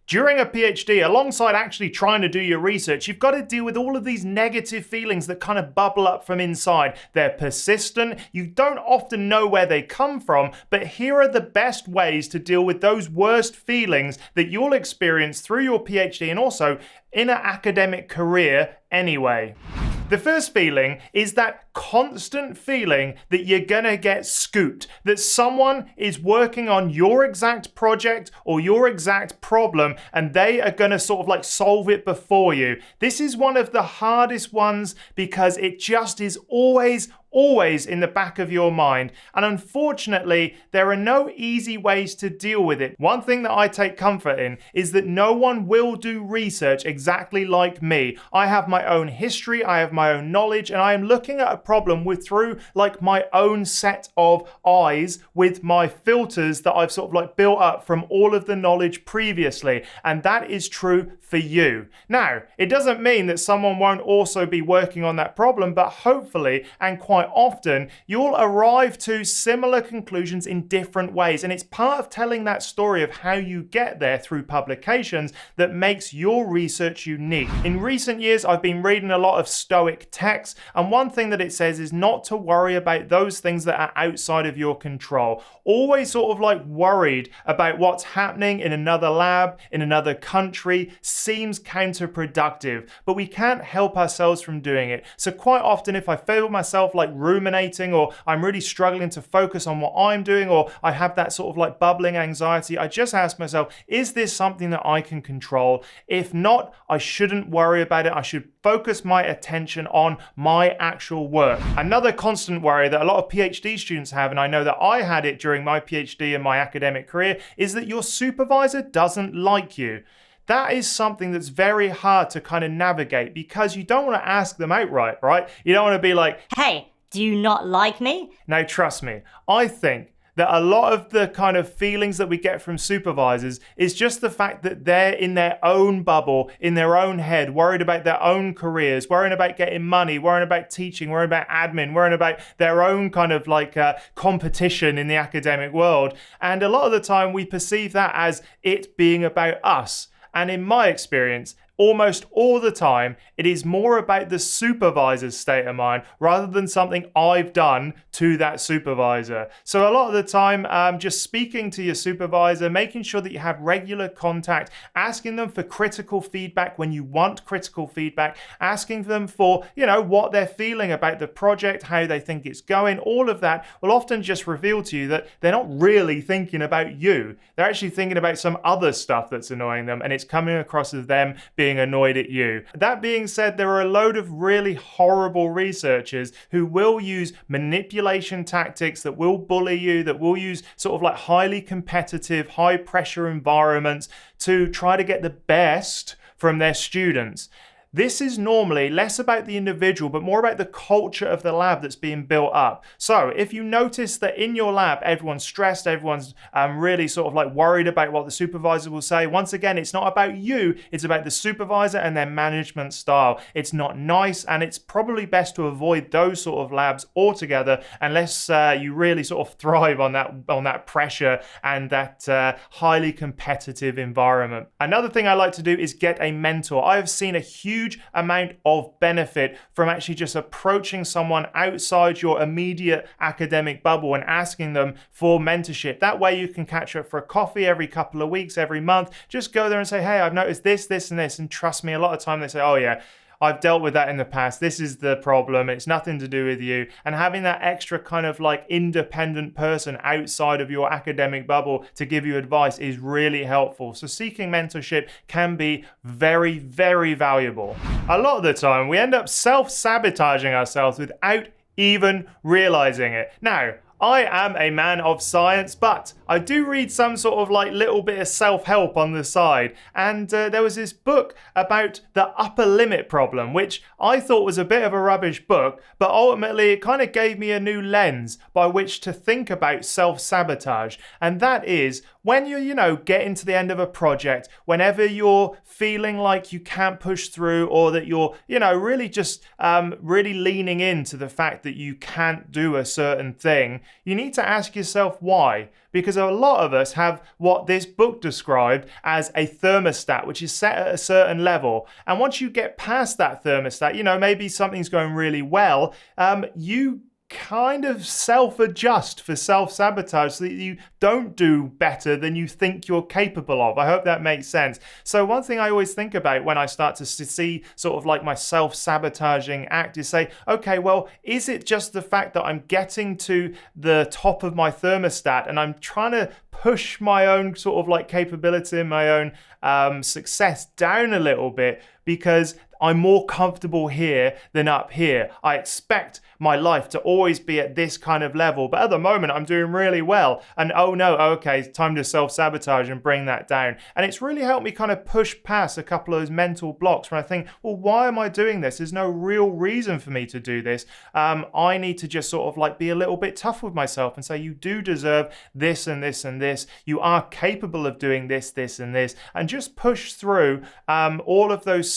During a PhD, alongside actually trying to do your research, you've got to deal with all of these negative feelings that kind of bubble up from inside. They're persistent, you don't often know where they come from, but here are the best ways to deal with those worst feelings that you'll experience through your PhD and also in an academic career anyway. The first feeling is that constant feeling that you're gonna get scooped, that someone is working on your exact project or your exact problem and they are gonna sort of like solve it before you. This is one of the hardest ones because it just is always in the back of your mind. And unfortunately, there are no easy ways to deal with it. One thing that I take comfort in is that no one will do research exactly like me. I have my own history, I have my own knowledge, and I am looking at a problem through like my own set of eyes with my filters that I've sort of like built up from all of the knowledge previously. And that is true for you. Now, it doesn't mean that someone won't also be working on that problem, but hopefully, and quite often, you'll arrive to similar conclusions in different ways. And it's part of telling that story of how you get there through publications that makes your research unique. In recent years, I've been reading a lot of Stoic texts, and one thing that it says is not to worry about those things that are outside of your control. Always sort of like worried about what's happening in another lab, in another country, seems counterproductive, but we can't help ourselves from doing it. So quite often, if I feel myself like ruminating, or I'm really struggling to focus on what I'm doing, or I have that sort of like bubbling anxiety, I just ask myself, is this something that I can control? If not, I shouldn't worry about it. I should focus my attention on my actual work. Another constant worry that a lot of PhD students have, and I know that I had it during my PhD and my academic career, is that your supervisor doesn't like you. That is something that's very hard to kind of navigate because you don't want to ask them outright, right? You don't want to be like, hey, do you not like me? Now, trust me, I think that a lot of the kind of feelings that we get from supervisors is just the fact that they're in their own bubble, in their own head, worried about their own careers, worrying about getting money, worrying about teaching, worrying about admin, worrying about their own kind of like competition in the academic world. And a lot of the time we perceive that as it being about us. And in my experience, almost all the time, it is more about the supervisor's state of mind rather than something I've done to that supervisor. So a lot of the time, just speaking to your supervisor, making sure that you have regular contact, asking them for critical feedback when you want critical feedback, asking them for, what they're feeling about the project, how they think it's going, all of that will often just reveal to you that they're not really thinking about you. They're actually thinking about some other stuff that's annoying them, and it's coming across as them being annoyed at you. That being said, there are a load of really horrible researchers who will use manipulation tactics, that will bully you, that will use sort of like highly competitive, high pressure environments to try to get the best from their students. This is normally less about the individual, but more about the culture of the lab that's being built up. So if you notice that in your lab, everyone's stressed, everyone's really sort of like worried about what the supervisor will say, once again, it's not about you, it's about the supervisor and their management style. It's not nice, and it's probably best to avoid those sort of labs altogether unless you really sort of thrive on that pressure and that highly competitive environment. Another thing I like to do is get a mentor. I have seen a huge amount of benefit from actually just approaching someone outside your immediate academic bubble and asking them for mentorship. That way you can catch up for a coffee every couple of weeks, every month. Just go there and say, hey, I've noticed this, this, and this. And trust me, a lot of time they say, oh yeah, I've dealt with that in the past. This is the problem. It's nothing to do with you. And having that extra kind of like independent person outside of your academic bubble to give you advice is really helpful. So seeking mentorship can be very, very valuable. A lot of the time, we end up self-sabotaging ourselves without even realizing it. Now, I am a man of science, but I do read some sort of like little bit of self-help on the side. And there was this book about the upper limit problem, which I thought was a bit of a rubbish book, but ultimately it kind of gave me a new lens by which to think about self-sabotage. And that is when you getting to the end of a project, whenever you're feeling like you can't push through, or that you're, really just really leaning into the fact that you can't do a certain thing, you need to ask yourself why. Because a lot of us have what this book described as a thermostat, which is set at a certain level. And once you get past that thermostat, maybe something's going really well, you kind of self-adjust for self-sabotage so that you don't do better than you think you're capable of. I hope that makes sense. So one thing I always think about when I start to see sort of like my self-sabotaging act is say, okay, well, is it just the fact that I'm getting to the top of my thermostat and I'm trying to push my own sort of like capability and my own success down a little bit because I'm more comfortable here than up here. I expect my life to always be at this kind of level, but at the moment I'm doing really well. And oh no, okay, it's time to self-sabotage and bring that down. And it's really helped me kind of push past a couple of those mental blocks when I think, well, why am I doing this? There's no real reason for me to do this. I need to just sort of like be a little bit tough with myself and say, you do deserve this and this and this. You are capable of doing this, this and this, and just push through all of those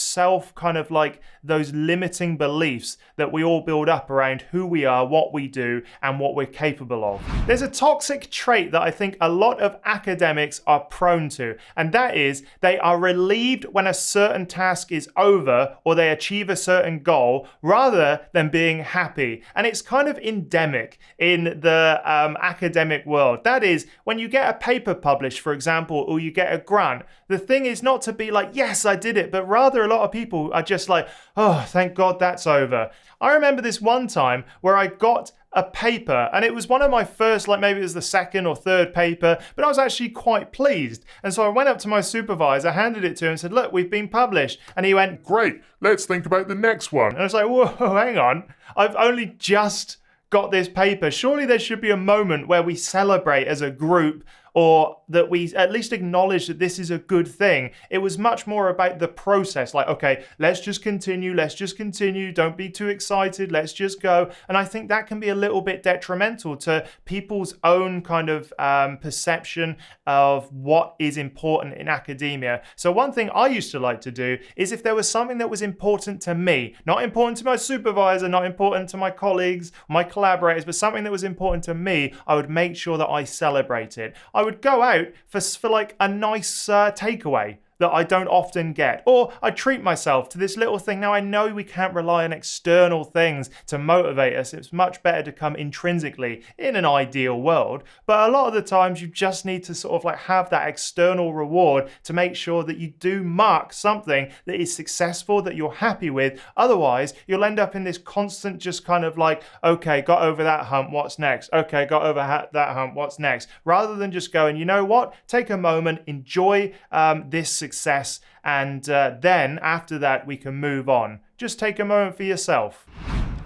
kind of like those limiting beliefs that we all build up around who we are, what we do, and what we're capable of. There's a toxic trait that I think a lot of academics are prone to, and that is they are relieved when a certain task is over or they achieve a certain goal rather than being happy. And it's kind of endemic in the academic world. That is, when you get a paper published, for example, or you get a grant, the thing is not to be like, yes, I did it, but rather a lot of people are just like, oh, thank God that's over. I remember this one time where I got a paper and it was one of my first, like maybe it was the second or third paper, but I was actually quite pleased. And so I went up to my supervisor, handed it to him and said, look, we've been published. And he went, great, let's think about the next one. And I was like, whoa, hang on. I've only just got this paper. Surely there should be a moment where we celebrate as a group, or that we at least acknowledge that this is a good thing. It was much more about the process, like, okay, let's just continue, don't be too excited, let's just go. And I think that can be a little bit detrimental to people's own kind of perception of what is important in academia. So one thing I used to like to do is if there was something that was important to me, not important to my supervisor, not important to my colleagues, my collaborators, but something that was important to me, I would make sure that I celebrate it. I would go out for like a nice takeaway that I don't often get. Or I treat myself to this little thing. Now I know we can't rely on external things to motivate us. It's much better to come intrinsically in an ideal world. But a lot of the times you just need to sort of like have that external reward to make sure that you do mark something that is successful, that you're happy with. Otherwise, you'll end up in this constant just kind of like, okay, got over that hump, what's next? Okay, got over that hump, what's next? Rather than just going, you know what? Take a moment, enjoy this success, and then after that we can move on. Just take a moment for yourself.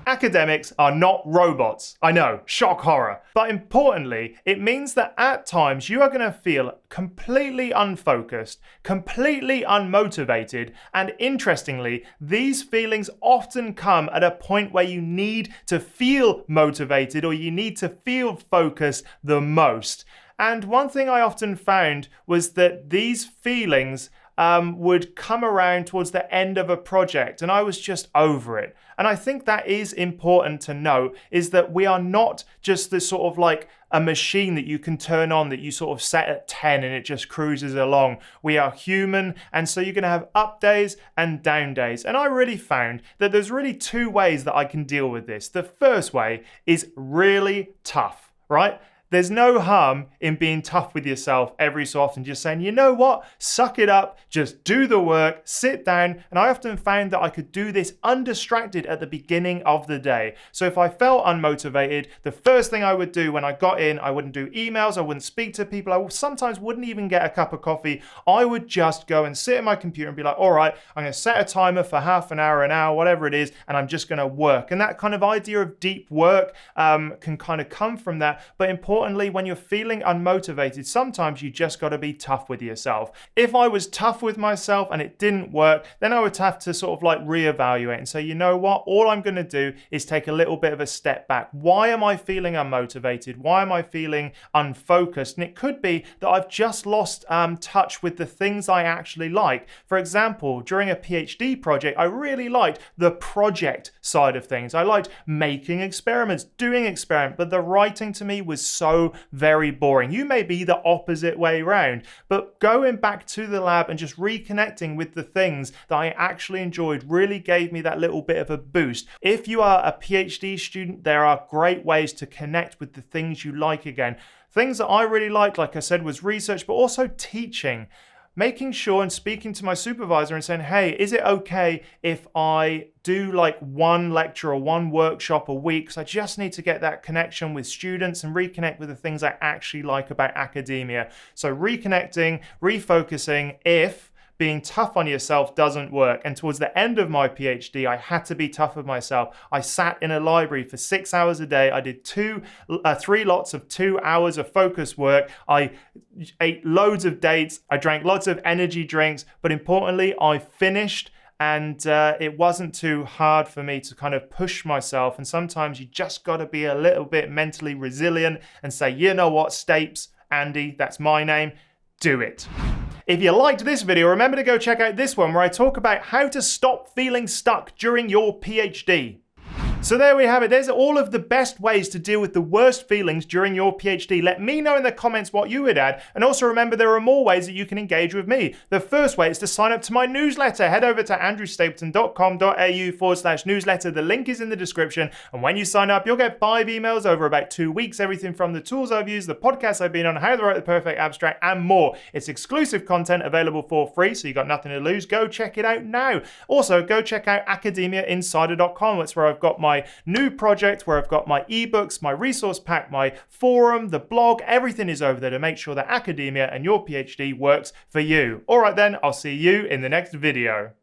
Academics are not robots. I know, shock horror. But importantly, it means that at times you are going to feel completely unfocused, completely unmotivated, and interestingly, these feelings often come at a point where you need to feel motivated or you need to feel focused the most. And one thing I often found was that these feelings would come around towards the end of a project and I was just over it. And I think that is important to note, is that we are not just this sort of like a machine that you can turn on, that you sort of set at 10 and it just cruises along. We are human, and so you're going to have up days and down days. And I really found that there's really two ways that I can deal with this. The first way is really tough, right? There's no harm in being tough with yourself every so often, just saying, you know what, suck it up, just do the work, sit down. And I often found that I could do this undistracted at the beginning of the day. So if I felt unmotivated, the first thing I would do when I got in, I wouldn't do emails, I wouldn't speak to people, I sometimes wouldn't even get a cup of coffee. I would just go and sit at my computer and be like, all right, I'm going to set a timer for half an hour, whatever it is, and I'm just going to work. And that kind of idea of deep work can kind of come from that. But importantly, importantly, when you're feeling unmotivated, sometimes you just got to be tough with yourself. If I was tough with myself and it didn't work, then I would have to sort of like reevaluate and say, you know what, all I'm going to do is take a little bit of a step back. Why am I feeling unmotivated? Why am I feeling unfocused? And it could be that I've just lost touch with the things I actually like. For example, during a PhD project, I really liked the project side of things. I liked making experiments, doing experiments, but the writing to me was so very boring. You may be the opposite way around, but going back to the lab and just reconnecting with the things that I actually enjoyed really gave me that little bit of a boost. If you are a PhD student, there are great ways to connect with the things you like again. Things that I really liked, like I said, was research, but also teaching. Making sure and speaking to my supervisor and saying, hey, is it okay if I do like one lecture or one workshop a week? Because I just need to get that connection with students and reconnect with the things I actually like about academia. So reconnecting, refocusing if being tough on yourself doesn't work. And towards the end of my PhD, I had to be tough with myself. I sat in a library for 6 hours a day. I did 3 lots of 2 hours of focus work. I ate loads of dates. I drank lots of energy drinks. But importantly, I finished. And it wasn't too hard for me to kind of push myself. And sometimes you just got to be a little bit mentally resilient and say, you know what, Stapes, Andy, that's my name, do it. If you liked this video, remember to go check out this one where I talk about how to stop feeling stuck during your PhD. So there we have it. There's all of the best ways to deal with the worst feelings during your PhD. Let me know in the comments what you would add. And also remember, there are more ways that you can engage with me. The first way is to sign up to my newsletter. Head over to andrewstapleton.com.au/newsletter. The link is in the description. And when you sign up, you'll get 5 emails over about 2 weeks. Everything from the tools I've used, the podcasts I've been on, how to write the perfect abstract, and more. It's exclusive content available for free, so you got nothing to lose. Go check it out now. Also, go check out academiainsider.com. That's where I've got my new project, where I've got my ebooks, my resource pack, my forum, the blog. Everything is over there to make sure that academia and your PhD works for you. All right then, I'll see you in the next video.